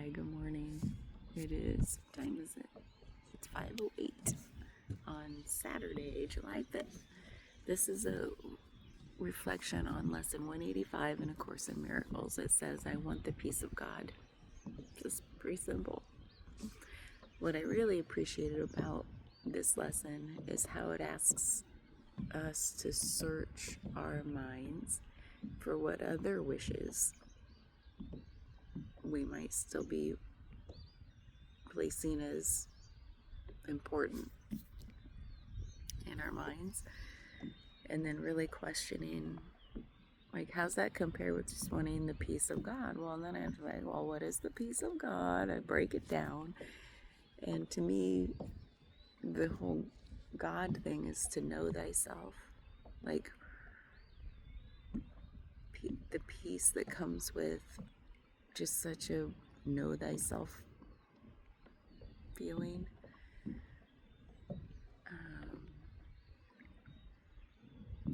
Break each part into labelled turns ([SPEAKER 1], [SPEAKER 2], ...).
[SPEAKER 1] Hi, good morning. What time is it? It's 5:08 on Saturday, July 5th. This is a reflection on lesson 185 in A Course in Miracles. It says, I want the peace of God. Just pretty simple. What I really appreciated about this lesson is how it asks us to search our minds for what other wishes we might still be placing as important in our minds, and then really questioning, like, how's that compare with just wanting the peace of God? Well, and then I have to well, what is the peace of God? I break it down, and to me, the whole God thing is to know thyself, like the peace that comes with just such a know thyself feeling.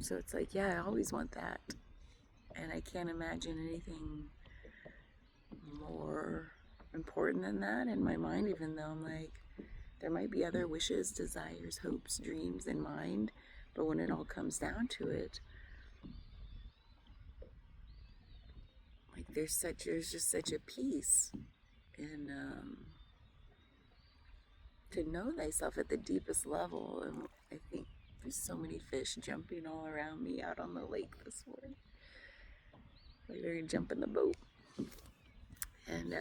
[SPEAKER 1] So it's like, yeah, I always want that. And I can't imagine anything more important than that in my mind, even though I'm like, there might be other wishes, desires, hopes, dreams in mind. But when it all comes down to it, like there's just such a peace in to know thyself at the deepest level. And I think there's so many fish jumping all around me out on the lake this morning. Like they're gonna jump in the boat. And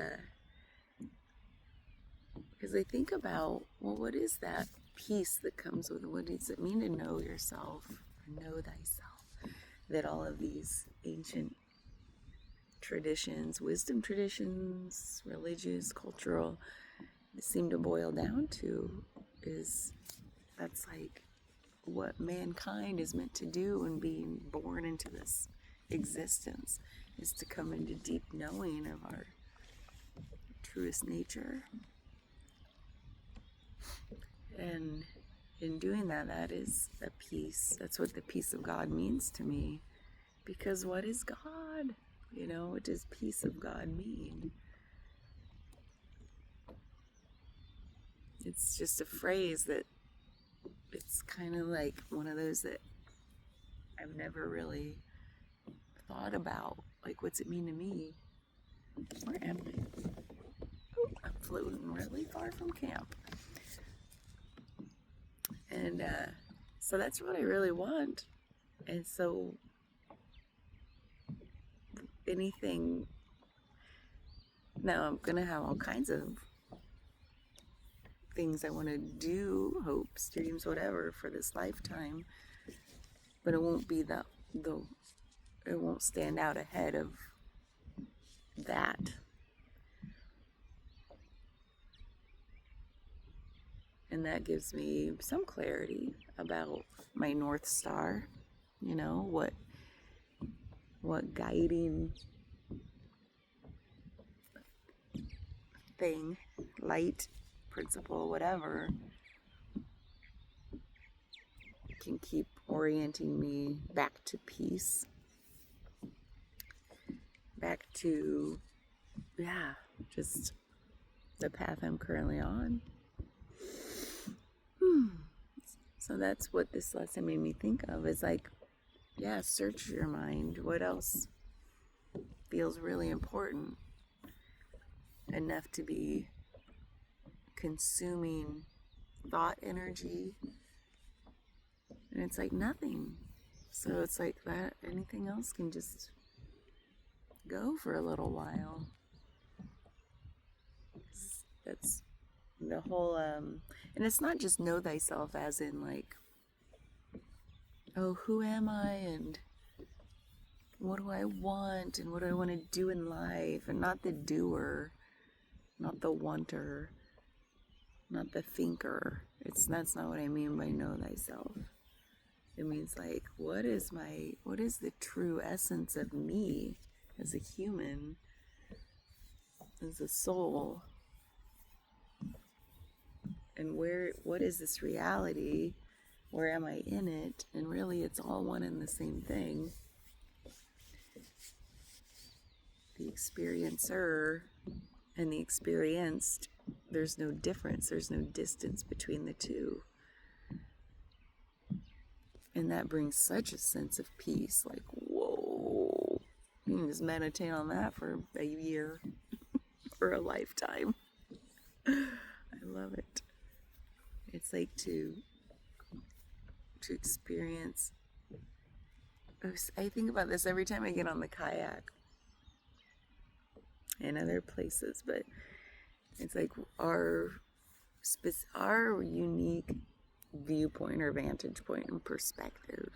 [SPEAKER 1] because I think about, well, what is that peace that comes with it? What does it mean to know yourself, or know thyself? That all of these ancient traditions, wisdom traditions, religious, cultural, seem to boil down to is that's like what mankind is meant to do and being born into this existence, is to come into deep knowing of our truest nature. And in doing that, that is a peace. That's what the peace of God means to me. Because what is God? You know, what does peace of God mean? It's just a phrase that it's kind of like one of those that I've never really thought about. Like, what's it mean to me? Where am I? Oh, I'm floating really far from camp. And so that's what I really want. And so anything, now I'm going to have all kinds of things I want to do, hopes, dreams, whatever, for this lifetime. But it won't be it won't stand out ahead of that. And that gives me some clarity about my North Star, you know, what guiding thing, light, principle, whatever, can keep orienting me back to peace, back to, just the path I'm currently on. So that's what this lesson made me think of, is like, search your mind. What else feels really important enough to be consuming thought energy? And it's like nothing. So it's like that anything else can just go for a little while. That's the whole and it's not just know thyself as in like, oh, who am I and what do I want and what do I want to do in life, and not the doer, not the wanter, not the thinker. That's not what I mean by know thyself. It means like, what is the true essence of me as a human, as a soul? And what is this reality? Where am I in it? And really it's all one and the same thing. The experiencer and the experienced, there's no difference, there's no distance between the two. And that brings such a sense of peace, like, whoa, you can just meditate on that for a year or a lifetime. I love it. It's like to experience. I think about this every time I get on the kayak and other places, but it's like our unique viewpoint or vantage point and perspective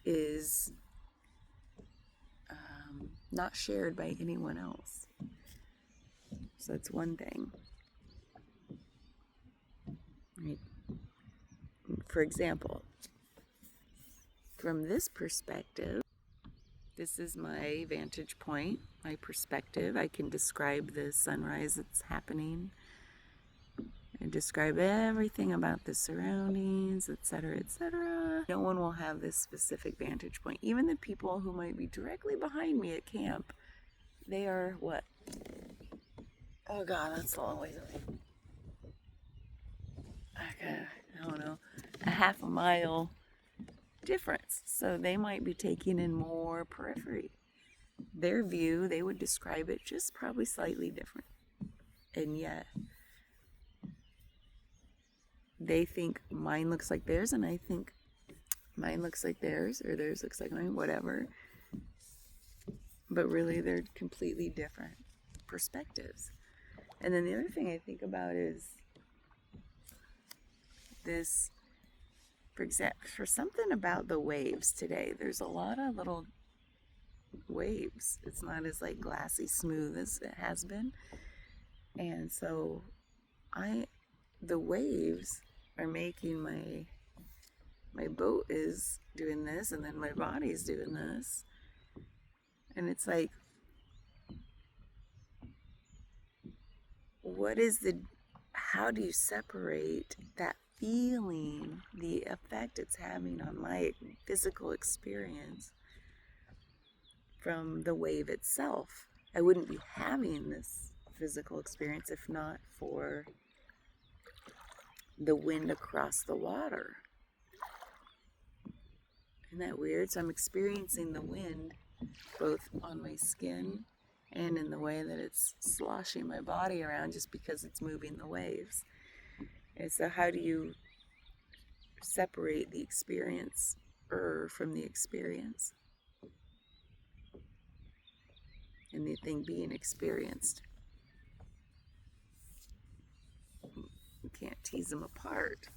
[SPEAKER 1] is not shared by anyone else. So that's one thing. Right. For example, from this perspective, this is my vantage point, my perspective. I can describe the sunrise that's happening and describe everything about the surroundings, etc., etc. No one will have this specific vantage point. Even the people who might be directly behind me at camp, they are what? Oh God, that's a long ways away. Okay, I don't know, a half a mile difference. So they might be taking in more periphery. Their view, they would describe it just probably slightly different. And yet, they think mine looks like theirs, and I think mine looks like theirs, or theirs looks like mine, whatever. But really, they're completely different perspectives. And then the other thing I think about is this, for example, for something about the waves today, there's a lot of little waves. It's not as like glassy smooth as it has been. And so the waves are making my boat is doing this, and then my body's doing this. And it's like, how do you separate that feeling, the effect it's having on my physical experience, from the wave itself? I wouldn't be having this physical experience if not for the wind across the water. Isn't that weird? So I'm experiencing the wind both on my skin and in the way that it's sloshing my body around just because it's moving the waves. And so how do you separate the experience from the experience? And the thing being experienced. You can't tease them apart.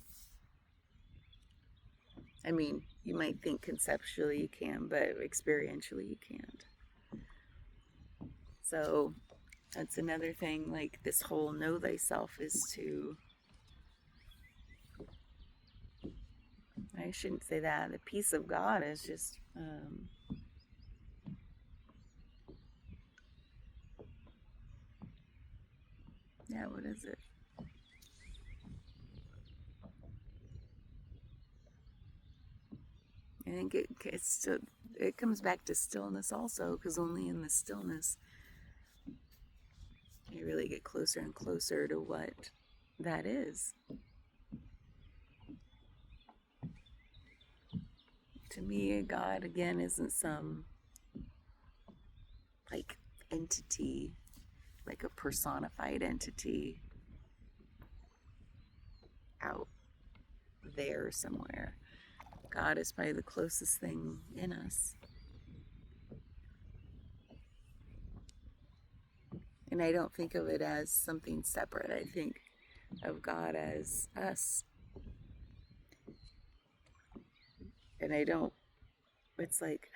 [SPEAKER 1] I mean, you might think conceptually you can, but experientially you can't. So that's another thing, like this whole know thyself is to, I shouldn't say that, the peace of God is just, what is it? I think it comes back to stillness also, because only in the stillness you really get closer and closer to what that is. To me, God, again, isn't some like entity, like a personified entity out there somewhere. God is probably the closest thing in us. And I don't think of it as something separate. I think of God as us. And it's like,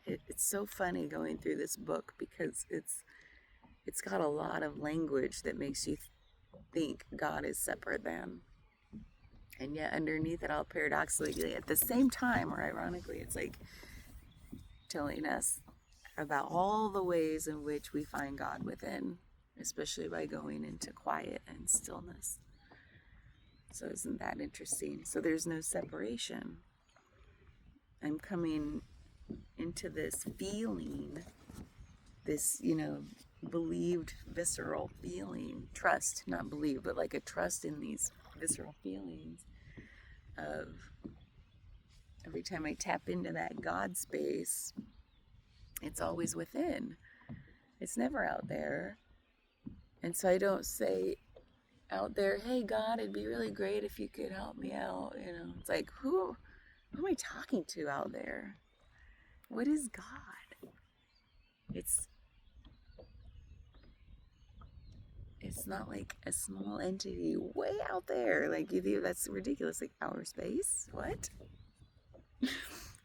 [SPEAKER 1] it's so funny going through this book because it's got a lot of language that makes you think God is separate than. And yet underneath it all, paradoxically, at the same time, or ironically, it's like telling us about all the ways in which we find God within, especially by going into quiet and stillness. So isn't that interesting? So there's no separation. I'm coming into this feeling, this, believed visceral feeling, trust, not believe, but like a trust in these visceral feelings of every time I tap into that God space, it's always within. It's never out there. And so I don't say out there, hey God, it'd be really great if you could help me out. You know, it's like, who am I talking to out there? What is God? It's not like a small entity way out there. Like, you think that's ridiculous. Like, outer space? What?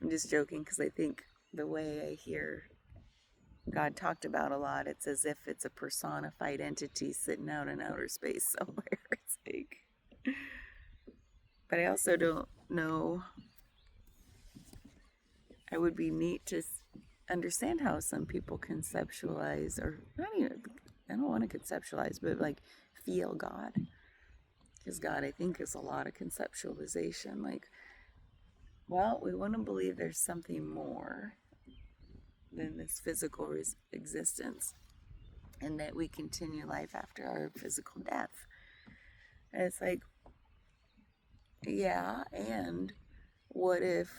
[SPEAKER 1] I'm just joking because I think the way I hear God talked about a lot, it's as if it's a personified entity sitting out in outer space somewhere. It's like, but I also don't know. It would be neat to understand how some people conceptualize, or not even, I don't want to conceptualize, but like feel God. Because God, I think, is a lot of conceptualization. Like, well, we want to believe there's something more than this physical existence, and that we continue life after our physical death. And it's like, yeah, and what if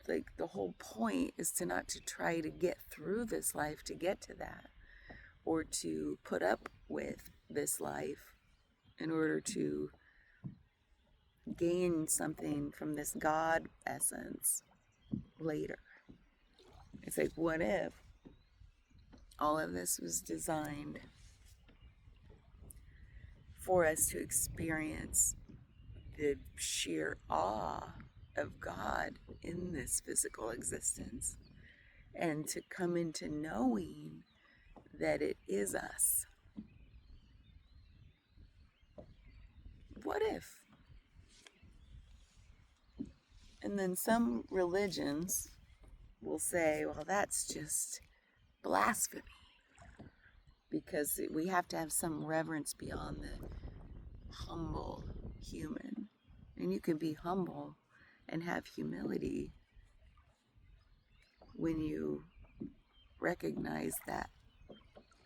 [SPEAKER 1] like, the whole point is to not to try to get through this life to get to that, or to put up with this life in order to gain something from this God essence later. It's like, what if all of this was designed for us to experience the sheer awe of God in this physical existence, and to come into knowing that it is us? What if? And then some religions will say, well, that's just blasphemy, because we have to have some reverence beyond the humble human. And you can be humble and have humility when you recognize that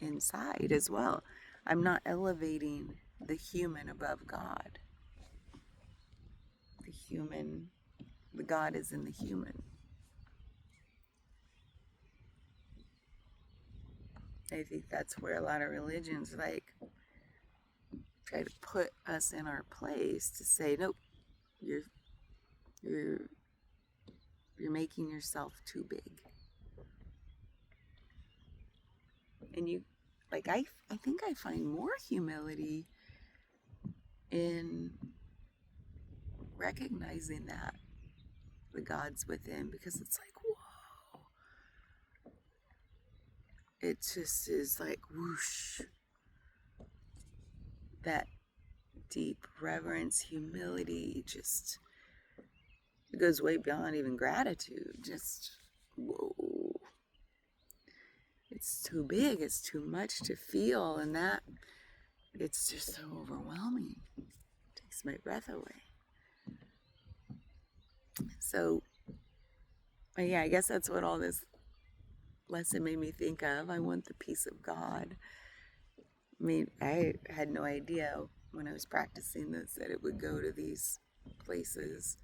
[SPEAKER 1] inside as well. I'm not elevating the human above God. The God is in the human. I think that's where a lot of religions like try to put us in our place, to say, nope, you're making yourself too big. And you, like, I think I find more humility in recognizing that the God's within, because it's like, whoa, it just is like whoosh, that deep reverence, humility, just, it goes way beyond even gratitude. Just, whoa, it's too big, it's too much to feel, and that, it's just so overwhelming. It takes my breath away. So, yeah, I guess that's what all this lesson made me think of. I want the peace of God. I mean, I had no idea when I was practicing this that it would go to these places,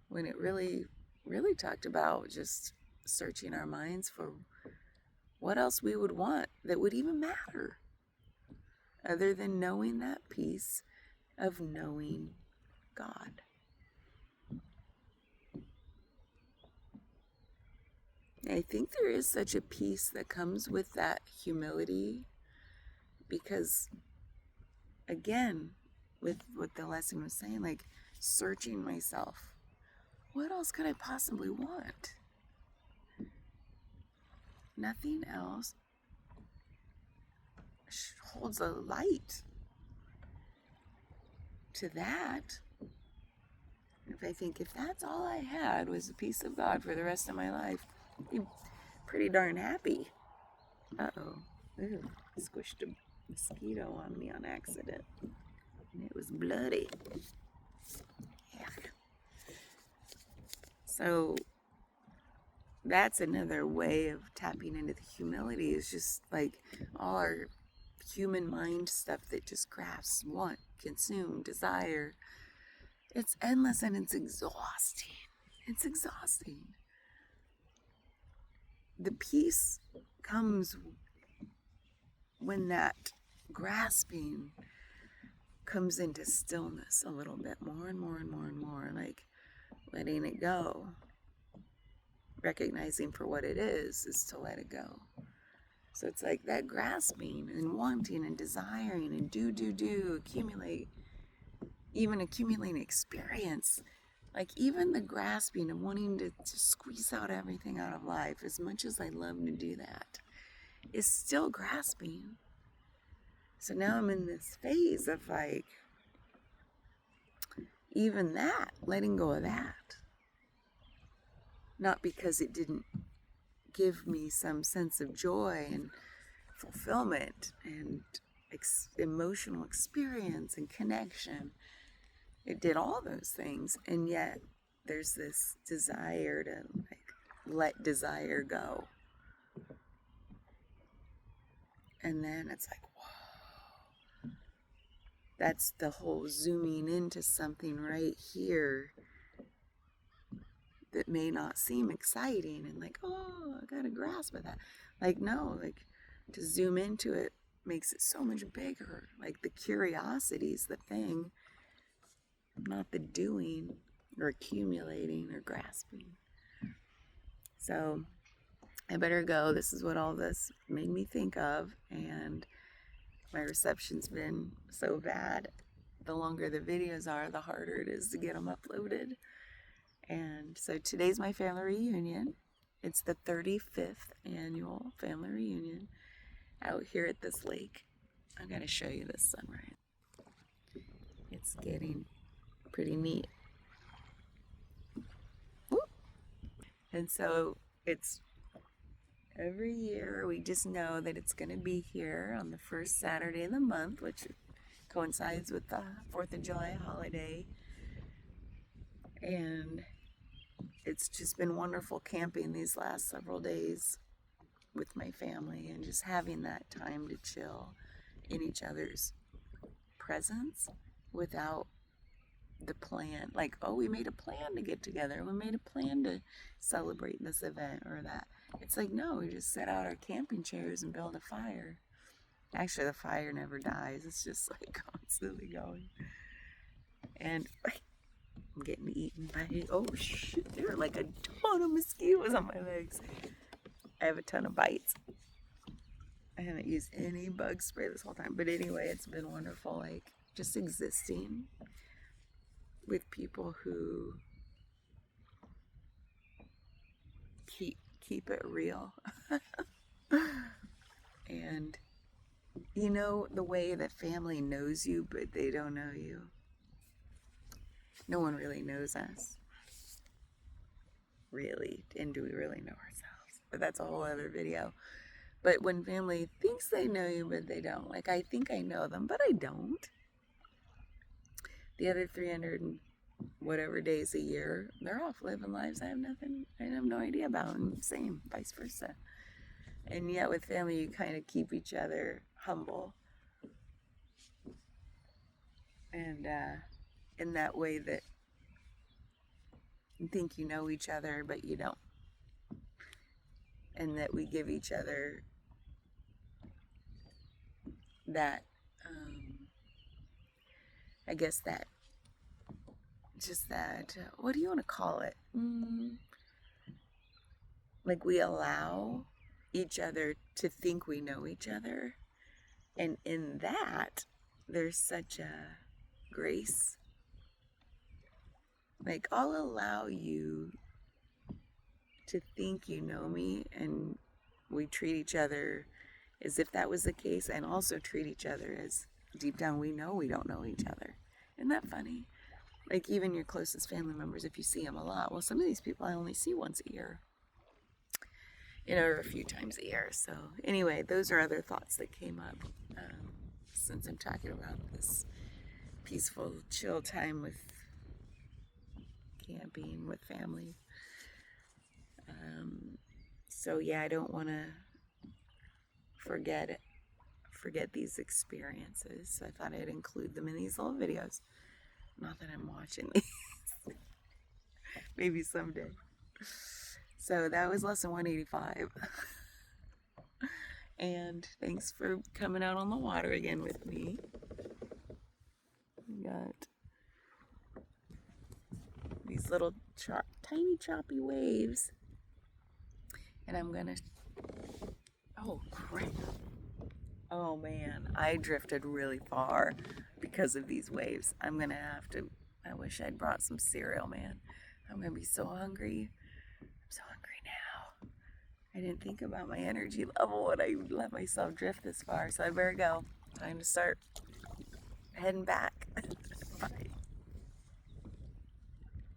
[SPEAKER 1] when it really, really talked about just searching our minds for what else we would want that would even matter, other than knowing that peace of knowing God. I think there is such a peace that comes with that humility, because, again, with what the lesson was saying, like searching myself, what else could I possibly want? Nothing else holds a light to that. If I think, if that's all I had was the peace of God for the rest of my life, I'd be pretty darn happy. Uh-oh. Ew, squished a mosquito on me on accident. And it was bloody. Yuck. So, that's another way of tapping into the humility, is just like all our human mind stuff that just grasps, want, consume, desire. It's endless and it's exhausting. It's exhausting. The peace comes when that grasping comes into stillness a little bit more and more and more and more, like letting it go. Recognizing for what it is to let it go. So it's like that grasping and wanting and desiring and do, accumulate, even accumulating experience. Like even the grasping and wanting to squeeze out everything out of life, as much as I love to do that, is still grasping. So now I'm in this phase of like, even that, letting go of that. Not because it didn't give me some sense of joy and fulfillment and emotional experience and connection. It did all those things, and yet there's this desire to like let desire go. And then it's like, whoa. That's the whole zooming into something right here that may not seem exciting and like, oh, I got a grasp of that. Like, no, like to zoom into it makes it so much bigger. Like the curiosity is the thing, not the doing or accumulating or grasping. So I better go. This is what all this made me think of, and my reception's been so bad. The longer the videos are, the harder it is to get them uploaded. And so today's my family reunion. It's the 35th annual family reunion out here at this lake. I'm going to show you this sunrise. It's getting pretty neat. Whoop. And so it's every year we just know that it's going to be here on the first Saturday of the month, which coincides with the 4th of July holiday. And it's just been wonderful camping these last several days with my family and just having that time to chill in each other's presence without the plan. Like, oh, we made a plan to get together. We made a plan to celebrate this event or that. It's like, no, we just set out our camping chairs and build a fire. Actually, the fire never dies. It's just like constantly going. And I'm getting eaten by, oh shit, there are like a ton of mosquitoes on my legs. I have a ton of bites. I haven't used any bug spray this whole time. But anyway, it's been wonderful, like just existing with people who keep it real. And you know, the way that family knows you, but they don't know you. No one really knows us. Really. And do we really know ourselves? But that's a whole other video. But when family thinks they know you, but they don't. Like, I think I know them, but I don't. The other 300 and whatever days a year, they're off living lives I have no idea about. And same, vice versa. And yet with family, you kind of keep each other humble. And in that way that you think you know each other, but you don't. And that we give each other that, I guess that, just that, what do you want to call it? Like we allow each other to think we know each other. And in that, there's such a grace. Like, I'll allow you to think you know me, and we treat each other as if that was the case, and also treat each other as deep down we know we don't know each other. Isn't that funny? Like, even your closest family members, if you see them a lot, well, some of these people I only see once a year. You know, or a few times a year. So anyway, those are other thoughts that came up since I'm talking about this peaceful, chill time with camping with family. So yeah, I don't want to forget these experiences. So I thought I'd include them in these little videos. Not that I'm watching these. Maybe someday. So that was lesson 185. And thanks for coming out on the water again with me. We got these little tiny choppy waves. And I'm gonna, oh crap. Oh man, I drifted really far because of these waves. I'm gonna have to, I wish I'd brought some cereal, man. I'm gonna be so hungry. I'm so hungry now. I didn't think about my energy level when I let myself drift this far, so I better go. Time to start heading back. Bye.